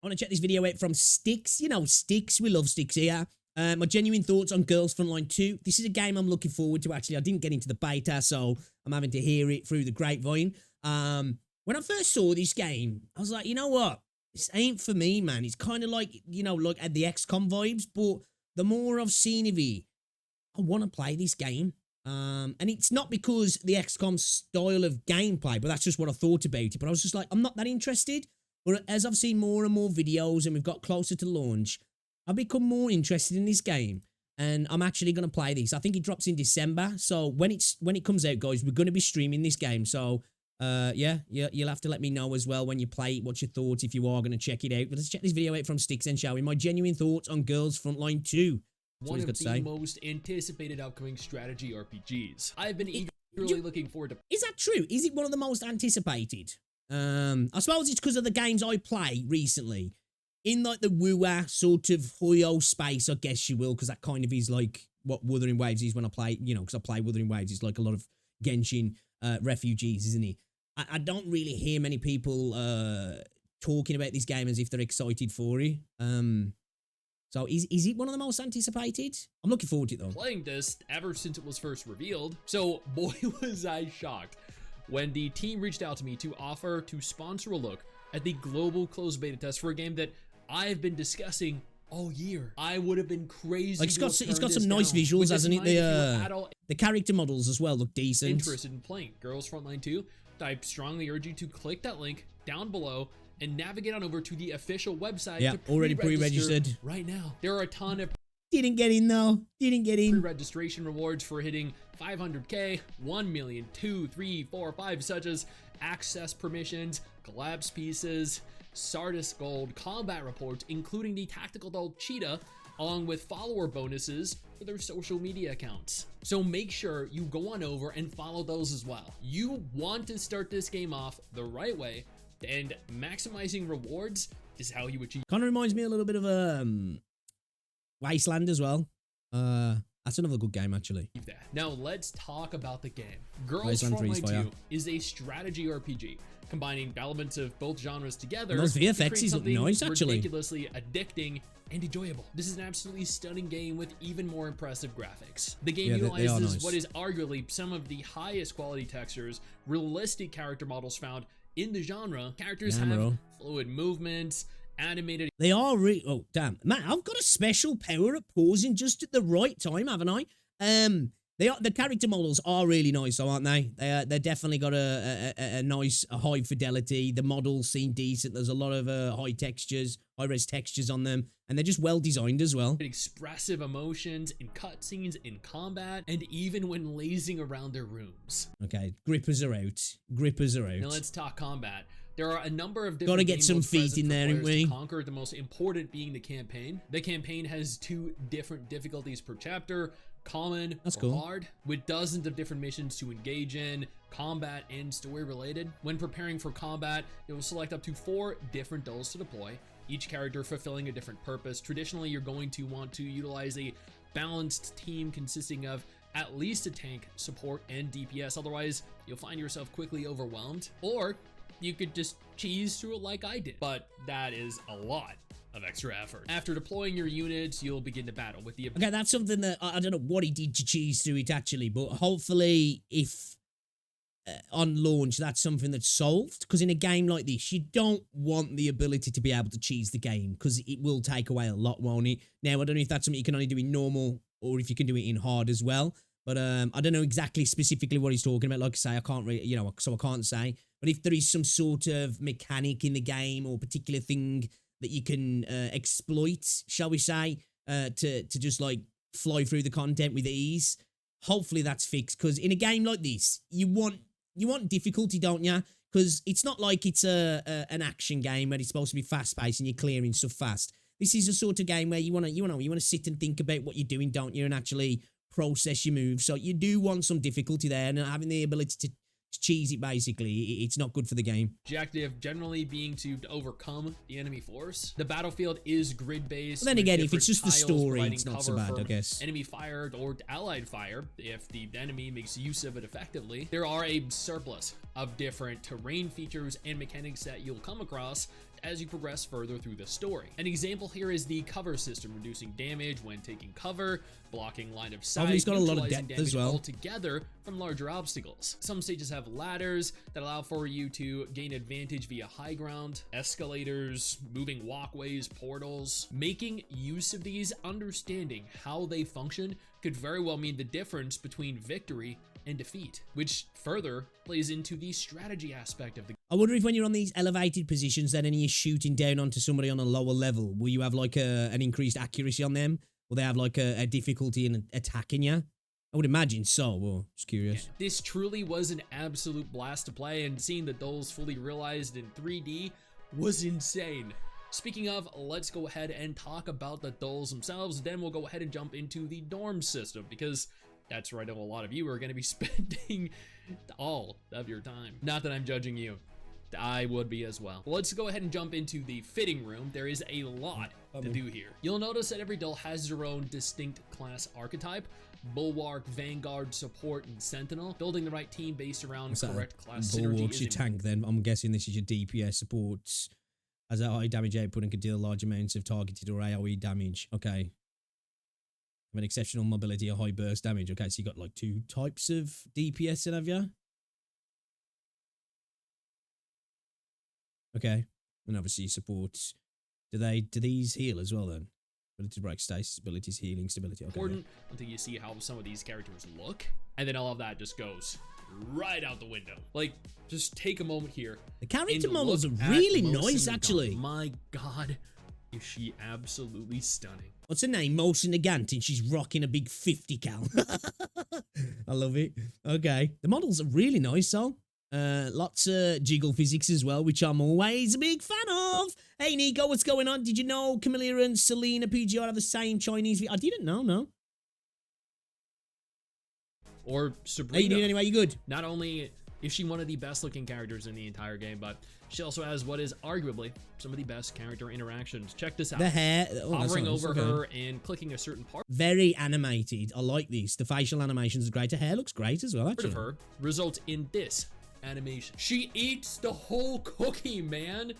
I want to check this video out from Sticks. You know, Sticks. We love Sticks here. My genuine thoughts on Girls Frontline 2. This is a game I'm looking forward to, actually. I didn't get into the beta, so I'm having to hear it through the grapevine. When I first saw this game, I was like, you know what? This ain't for me, man. It's kind of like, you know, like at the XCOM vibes, but the more I've seen of it, I want to play this game. And it's not because the XCOM style of gameplay, but that's just what I thought about it. But I was just like, I'm not that interested. But as I've seen more and more videos and we've got closer to launch, I've become more interested in this game. And I'm actually going to play this. I think it drops in December. So when it comes out, guys, we're going to be streaming this game. So yeah, you'll have to let me know as well when you play it, what's your thoughts if you are going to check it out. But let's check this video out from Sticks then, shall we? My genuine thoughts on Girls Frontline 2. One of the most anticipated upcoming strategy RPGs. I've been eagerly looking forward to. Is that true? Is it one of the most anticipated? I suppose it's because of the games I play recently. In like the WoA sort of Hoyo space, I guess you will, because that kind of is like what Wuthering Waves is when I play, you know, because I play Wuthering Waves. It's like a lot of Genshin refugees, isn't it? I don't really hear many people talking about this game as if they're excited for it. So is it one of the most anticipated? I'm looking forward to it though. Playing this ever since it was first revealed. So boy was I shocked when the team reached out to me to offer to sponsor a look at the global closed beta test for a game that I've been discussing all year. I would have been crazy. Like it's got some nice visuals, hasn't it? The character models as well look decent. Interested in playing Girls Frontline 2? I strongly urge you to click that link down below and navigate on over to the official website. Yeah, already pre-registered right now. There are a ton of didn't get in though. Didn't get in. Pre-registration rewards for hitting 500k, 1 million, 2, 3, 4, 5, such as access permissions, collapse pieces, Sardis Gold, combat reports, including the tactical doll Cheetah, along with follower bonuses for their social media accounts. So make sure you go on over and follow those as well. You want to start this game off the right way, and maximizing rewards is how you achieve. Kind of reminds me a little bit of Wasteland as well. That's another good game, actually. Now let's talk about the game. Girls Frontline 2 is a strategy RPG, combining elements of both genres together. And those VFXs look nice, actually. Ridiculously addicting and enjoyable. This is an absolutely stunning game with even more impressive graphics. The game utilizes what is arguably some of the highest quality textures, realistic character models found in the genre. Characters have fluid movements, animated. They are oh damn, man! I've got a special power at pausing just at the right time, haven't I? The character models are really nice, though, aren't they? They're definitely got a nice high fidelity. The models seem decent. There's a lot of high res textures on them, and they're just well designed as well. Expressive emotions in cutscenes, in combat, and even when lazing around their rooms. Okay, grippers are out. Grippers are out. Now let's talk combat. There are a number of different gotta get some feet in there, ain't we? Conquer, the most important being the campaign. The campaign has 2 different difficulties per chapter. Common or hard, with dozens of different missions to engage in, combat and story related. When preparing for combat, you'll select up to 4 different dolls to deploy, each character fulfilling a different purpose. Traditionally, you're going to want to utilize a balanced team consisting of at least a tank, support, and DPS. Otherwise, you'll find yourself quickly overwhelmed, or you could just cheese through it like I did, but that is a lot of extra effort. After deploying your units, you'll begin to battle with the... Okay, that's something that I don't know what he did to cheese through it, actually, but hopefully if on launch that's something that's solved, because in a game like this, you don't want the ability to be able to cheese the game, because it will take away a lot, won't it? Now, I don't know if that's something you can only do in normal, or if you can do it in hard as well, but I don't know exactly specifically what he's talking about. Like I say, I can't really, you know, so I can't say, but if there is some sort of mechanic in the game or particular thing that you can exploit, shall we say, to just like fly through the content with ease. Hopefully that's fixed, because in a game like this, you want difficulty, don't you? Because it's not like it's an action game where it's supposed to be fast paced and you're clearing stuff fast. This is a sort of game where you want to sit and think about what you're doing, don't you, and actually process your moves. So you do want some difficulty there, and having the ability to cheese it, basically, it's not good for the game. Objective generally being to overcome the enemy force. The battlefield is grid-based. Well, then again, if it's just the story, it's not so bad, I guess. Enemy fire or allied fire, if the enemy makes use of it effectively. There are a surplus of different terrain features and mechanics that you'll come across as you progress further through the story. An example here is the cover system, reducing damage when taking cover, blocking line of sight, he's got a lot of depth damage as well altogether from larger obstacles. Some stages have ladders that allow for you to gain advantage via high ground, escalators, moving walkways, portals. Making use of these, understanding how they function, could very well mean the difference between victory and defeat, which further plays into the strategy aspect of the game. I wonder if when you're on these elevated positions then and you're shooting down onto somebody on a lower level, will you have like an increased accuracy on them? Will they have like a difficulty in attacking you? I would imagine so. Well, just curious. Yeah, this truly was an absolute blast to play, and seeing the dolls fully realized in 3D was insane. Speaking of, let's go ahead and talk about the dolls themselves, then we'll go ahead and jump into the dorm system, because that's where I know a lot of you are going to be spending all of your time. Not that I'm judging you. I would be as well. Let's go ahead and jump into the fitting room. There is a lot to do here. You'll notice that every doll has their own distinct class archetype: Bulwark, Vanguard, Support, and Sentinel. Building the right team based around correct class synergy. Bulwark's your tank then. I'm guessing this is your DPS. Supports has a high damage output and can deal large amounts of targeted or AoE damage. Okay. An exceptional mobility or high burst damage. Okay, so you got like 2 types of DPS then, have you? Okay. And obviously supports. Do these heal as well then? Ability to break stasis, abilities, healing, stability. Okay. Important until you see how some of these characters look, and then all of that just goes right out the window. Like, just take a moment here. The character models are really nice, actually. My God, is she absolutely stunning. What's her name? Molson Nagant, and she's rocking a big 50 cal. I love it. Okay. The models are really nice, though. Lots of jiggle physics as well, which I'm always a big fan of. Hey, Nico, what's going on? Did you know Camilla and Selena PGR have the same Chinese? I didn't know, no. Or Sabrina. How you doing anyway? You good? Not only is she one of the best looking characters in the entire game, but she also has what is arguably some of the best character interactions. Check this out. The hair. Hovering over her and clicking a certain part. Very animated. I like these. The facial animations are great. The hair looks great as well, actually. Part of her results in this animation. She eats the whole cookie, man.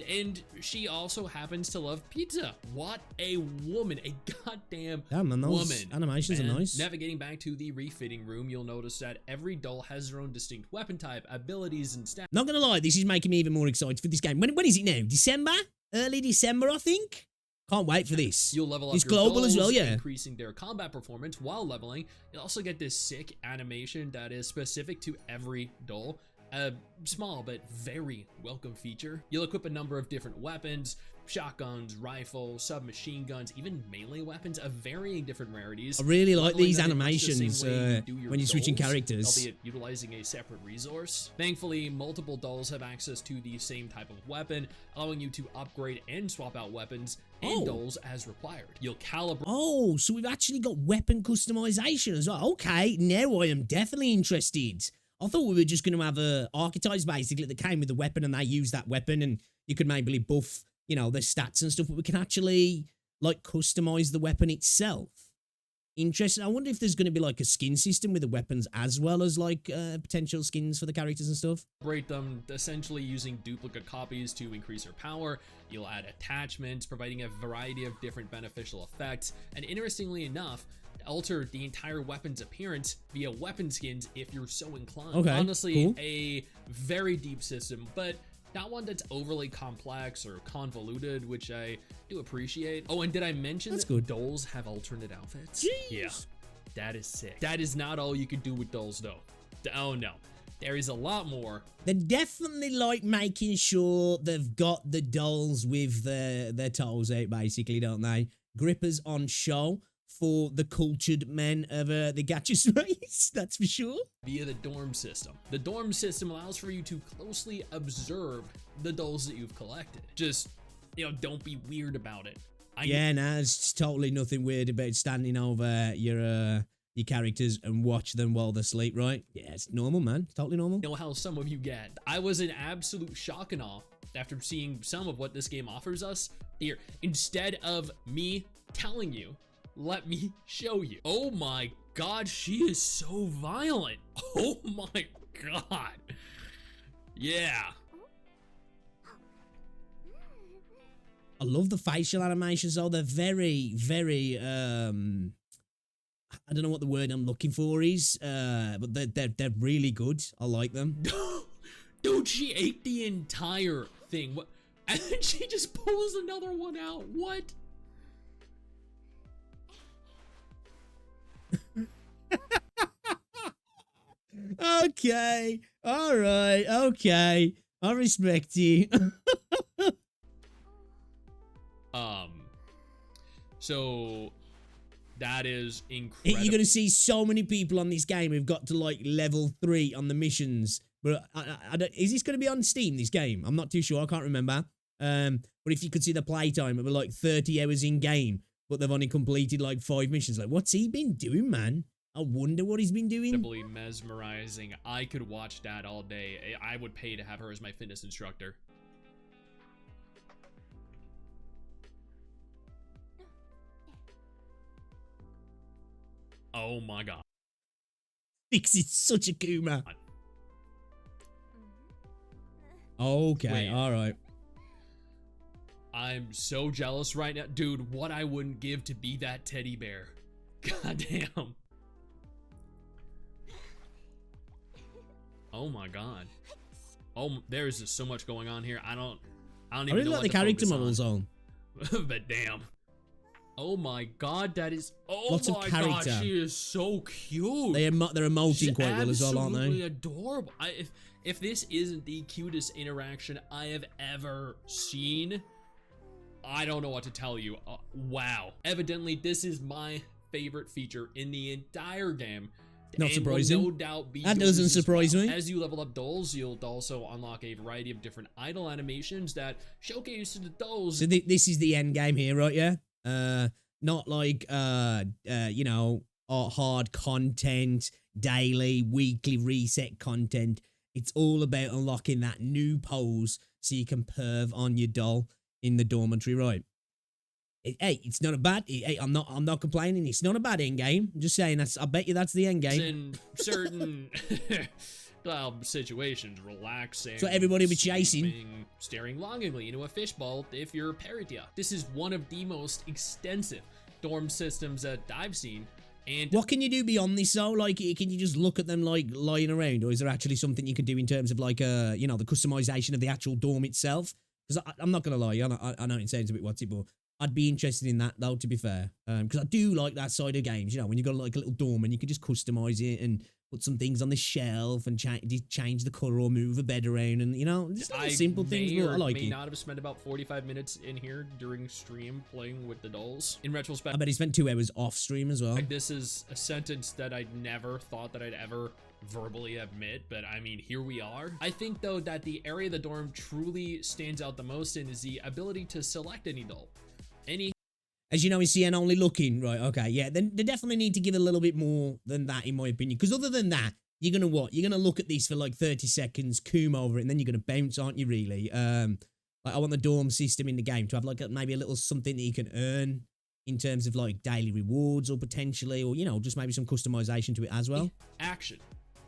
And she also happens to love pizza. What a woman. A goddamn woman. Animations are nice. Navigating back to the refitting room, you'll notice that every doll has their own distinct weapon type, abilities, and stats. Not gonna lie, this is making me even more excited for this game. When is it now? December? Early December, I think? Can't wait for this. You'll level up it's your global dolls, as well, yeah. Increasing their combat performance while leveling. You'll also get this sick animation that is specific to every doll. A small but very welcome feature. You'll equip a number of different weapons: shotguns, rifles, submachine guns, even melee weapons of varying different rarities. I really like these animations when you're switching characters. Albeit utilizing a separate resource. Thankfully, multiple dolls have access to the same type of weapon, allowing you to upgrade and swap out weapons and dolls as required. You'll calibrate. Oh, so we've actually got weapon customization as well. Okay, now I am definitely interested. I thought we were just going to have archetypes basically that came with the weapon and they use that weapon and you could maybe buff, you know, their stats and stuff, but we can actually like customize the weapon itself. Interesting. I wonder if there's going to be like a skin system with the weapons as well as like potential skins for the characters and stuff. Rate them essentially using duplicate copies to increase their power. You'll add attachments, providing a variety of different beneficial effects. And interestingly enough, alter the entire weapon's appearance via weapon skins if you're so inclined. Okay, honestly, cool. A very deep system, but not one that's overly complex or convoluted, which I do appreciate. Oh, and did I mention that dolls have alternate outfits? Jeez. Yeah, that is sick. That is not all you can do with dolls, though. Oh no, there is a lot more. They're definitely like making sure they've got the dolls with their toes out, basically, don't they? Grippers on show for the cultured men of the Gacha space, that's for sure. Via the dorm system. The dorm system allows for you to closely observe the dolls that you've collected. Just, you know, don't be weird about it. It's totally nothing weird about standing over your characters and watch them while they sleep, right? Yeah, it's normal, man. It's totally normal. You know how some of you get. I was in absolute shock and awe after seeing some of what this game offers us. Here, instead of me telling you, let me show you. Oh my God, she is so violent. Oh my God. Yeah. I love the facial animations though. They're very, very I don't know what the word I'm looking for is, but they're really good. I like them. Dude, she ate the entire thing. What? And then she just pulls another one out. What? Okay. All right. Okay. I respect you. So that is incredible. You're gonna see so many people on this game who've got to like level 3 on the missions. But I don't, is this gonna be on Steam? This game? I'm not too sure. I can't remember. But if you could see the playtime, it was like 30 hours in game, but they've only completed like 5 missions. Like, what's he been doing, man? I wonder what he's been doing. Incredibly mesmerizing. I could watch that all day. I would pay to have her as my fitness instructor. Oh my god. This is such a Kuma. Okay, wait. All right. I'm so jealous right now. Dude, what I wouldn't give to be that teddy bear. God damn. Oh my god. Oh, there is just so much going on here. I don't even really know like what the to character focus models on. But damn. Oh my god, that is lots of character. God, she is so cute. They're emoting quite well as well, aren't they? Absolutely adorable. If this isn't the cutest interaction I have ever seen, I don't know what to tell you. Wow. Evidently, this is my favorite feature in the entire game. Not surprising. Will no doubt be that doesn't surprise me. As you level up dolls, you'll also unlock a variety of different idle animations that showcase the dolls. So this is the end game here, right? Yeah. Not like you know, hard content, daily, weekly reset content. It's all about unlocking that new pose so you can perv on your doll in the dormitory, right? Hey, it's not a bad. Hey, I'm not complaining. It's not a bad end game. I'm just saying I bet you that's the end game. In certain situations, relaxing. So everybody be chasing, staring longingly into a fishbowl if you're Peritia. This is one of the most extensive dorm systems that I've seen. And what can you do beyond this though? Like, can you just look at them like lying around, or is there actually something you can do in terms of like you know, the customization of the actual dorm itself? Because I'm not gonna lie, I know it sounds a bit whatsy, but I'd be interested in that though, to be fair, because I do like that side of games. You know, when you got like a little dorm and you can just customize it and put some things on the shelf and change the color or move a bed around, and you know, just simple things. But I like it. I may not have spent about 45 minutes in here during stream playing with the dolls. In retrospect, I bet he spent 2 hours off stream as well. Like, this is a sentence that I never thought that I'd ever verbally admit, but I mean, here we are. I think though that the area of the dorm truly stands out the most in is the ability to select any doll. As you know, in CN only looking, right, okay, yeah, then they definitely need to give a little bit more than that, in my opinion, because other than that, you're gonna what? You're gonna look at these for like 30 seconds, coom over it, and then you're gonna bounce, aren't you, really? Like, I want the dorm system in the game to have like maybe a little something that you can earn in terms of like daily rewards or potentially, or, you know, just maybe some customization to it as well. Action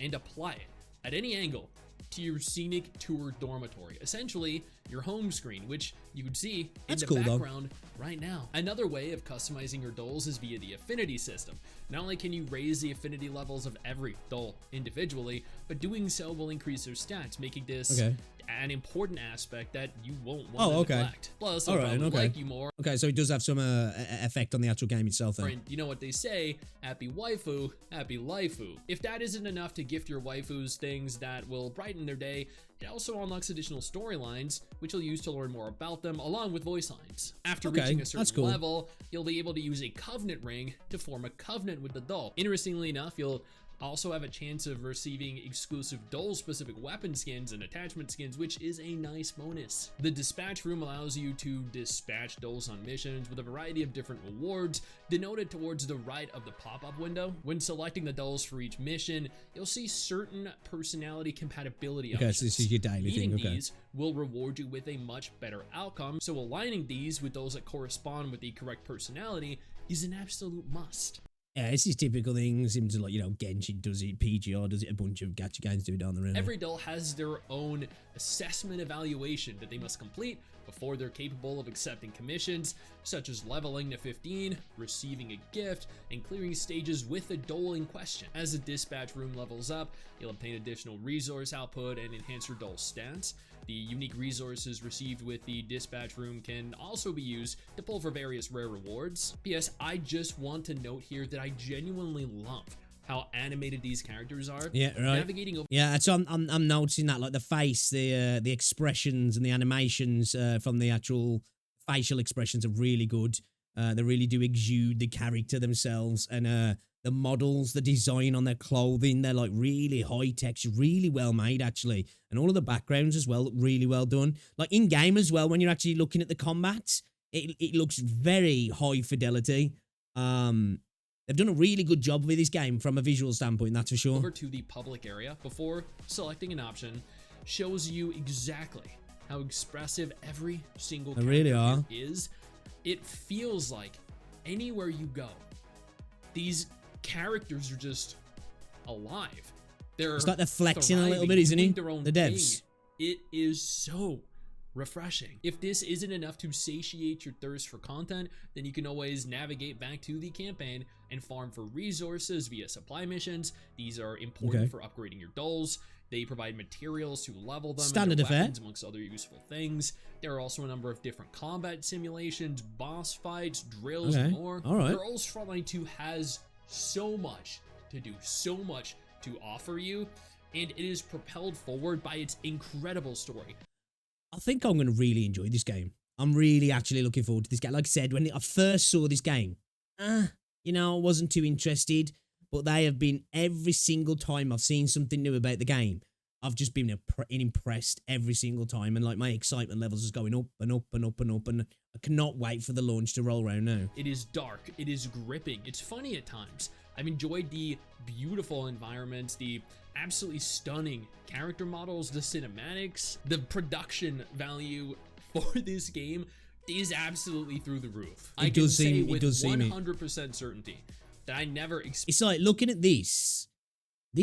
and apply it at any angle to your scenic tour dormitory, essentially your home screen, which you can see in the background right now. Another way of customizing your dolls is via the Affinity system. Not only can you raise the affinity levels of every doll individually, but doing so will increase their stats, making this an important aspect that you won't want to neglect. Plus, they'll probably like you more. Okay, so it does have some effect on the actual game itself then. You know what they say, happy waifu, happy laifu. If that isn't enough to gift your waifus things that will brighten their day, it also unlocks additional storylines, which you'll use to learn more about them, along with voice lines. After reaching a certain level, you'll be able to use a covenant ring to form a covenant with the doll. Interestingly enough, you'll also have a chance of receiving exclusive doll-specific weapon skins and attachment skins, which is a nice bonus. The dispatch room allows you to dispatch dolls on missions with a variety of different rewards denoted towards the right of the pop-up window. When selecting the dolls for each mission, you'll see certain personality compatibility options. So this is your daily thing, These will reward you with a much better outcome, so aligning these with those that correspond with the correct personality is an absolute must. Yeah, it's these typical things, seems like, you know, Genshin does it, PGR does it, a bunch of gacha games do it down the road. Every doll has their own assessment evaluation that they must complete before they're capable of accepting commissions, such as leveling to 15, receiving a gift, and clearing stages with the dole in question. As the dispatch room levels up, you'll obtain additional resource output and enhance your dole stats. The unique resources received with the dispatch room can also be used to pull for various rare rewards. P.S. I just want to note here that I genuinely love how animated these characters are. Yeah, right. Navigating over So I'm noticing that, like the face, the expressions and the animations from the actual facial expressions are really good. They really do exude the character themselves, and the models, the design on their clothing, they're like really high tech, really well made actually, and all of the backgrounds as well look really well done. Like in game as well, when you're actually looking at the combats, it looks very high fidelity. They've done a really good job with this game from a visual standpoint, that's for sure. Over to the public area before selecting an option shows you exactly how expressive every single character really is. It feels like anywhere you go, these characters are just alive. It's like they're flexing a little bit, isn't it? The devs. Thing. It is so refreshing. If this isn't enough to satiate your thirst for content, then you can always navigate back to the campaign and farm for resources via supply missions. These are important for upgrading your doles. They provide materials to level them, standard and affair, weapons, amongst other useful things. There are also a number of different combat simulations, boss fights, drills, and more. All right. Girls Frontline 2 has so much to do, so much to offer you, and it is propelled forward by its incredible story. I think I'm going to really enjoy this game. I'm really actually looking forward to this game. Like I said, when I first saw this game, I wasn't too interested, but they have been every single time I've seen something new about the game. I've just been impressed every single time, and like my excitement levels is going up and up and up and up, and I cannot wait for the launch to roll around now. It is dark, it is gripping, it's funny at times. I've enjoyed the beautiful environments, the absolutely stunning character models, the cinematics. The production value for this game is absolutely through the roof. I can say with 100% certainty that I never expected. It's like, looking at this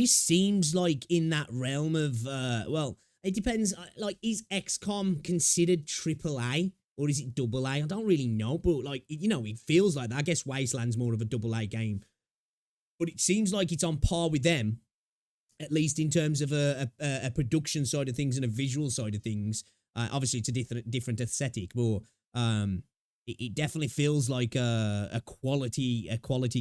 seems like in that realm of, well, it depends. Like, is XCOM considered AAA or is it AA? I don't really know, but like, it feels like that. I guess Wasteland's more of a AA game, but it seems like it's on par with them, at least in terms of a production side of things and a visual side of things. Obviously, it's a different aesthetic, but it definitely feels like a quality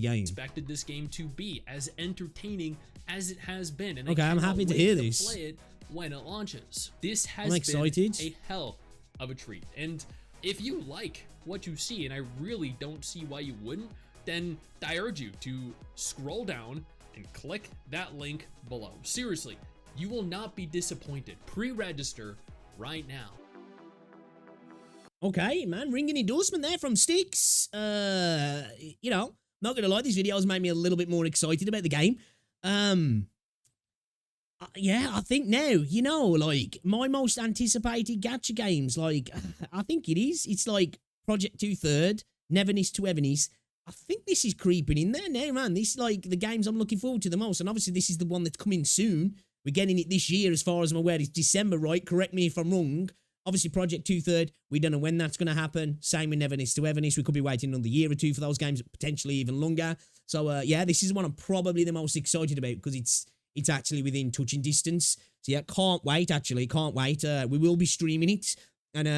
game. Expected this game to be as entertaining as it has been, and okay, I'm happy to hear this. Play it when it launches. This has been a hell of a treat, and if you like what you see, and I really don't see why you wouldn't, then I urge you to scroll down and click that link below. Seriously, you will not be disappointed. Pre-register right now. Okay, man, ringing endorsement there from Sticks. Not gonna lie, these videos made me a little bit more excited about the game. Yeah, I think now, like, my most anticipated gacha games, like, I think it is. It's like Project 2/3, Neverness to Everness. I think this is creeping in there now, man. This is like the games I'm looking forward to the most, and obviously this is the one that's coming soon. We're getting it this year, as far as I'm aware. It's December, right? Correct me if I'm wrong. Obviously, Project 2/3, we don't know when that's going to happen. Same with Neverness to Everness. We could be waiting another year or two for those games, potentially even longer. So, yeah, this is one I'm probably the most excited about because it's actually within touching distance. So, yeah, can't wait, actually. Can't wait. We will be streaming it. And,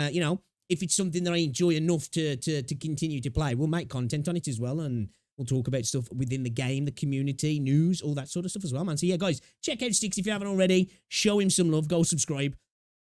if it's something that I enjoy enough to continue to play, we'll make content on it as well. And we'll talk about stuff within the game, the community, news, all that sort of stuff as well, man. So, yeah, guys, check out Sticks if you haven't already. Show him some love. Go subscribe.